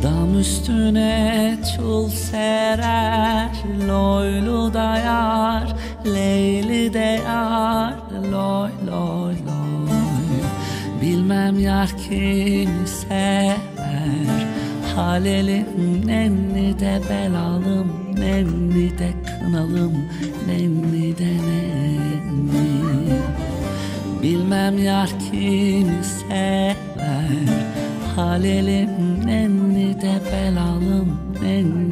Dam üstüne çul serer, loylu da yar, leyli de yar, loy loy loy. Bilmem yar kimi sever, halelim nenni de belalım, nenni de kınalım, nenni de nenni. Bilmem yar kimi sever, halelim nenni de belalım, nenni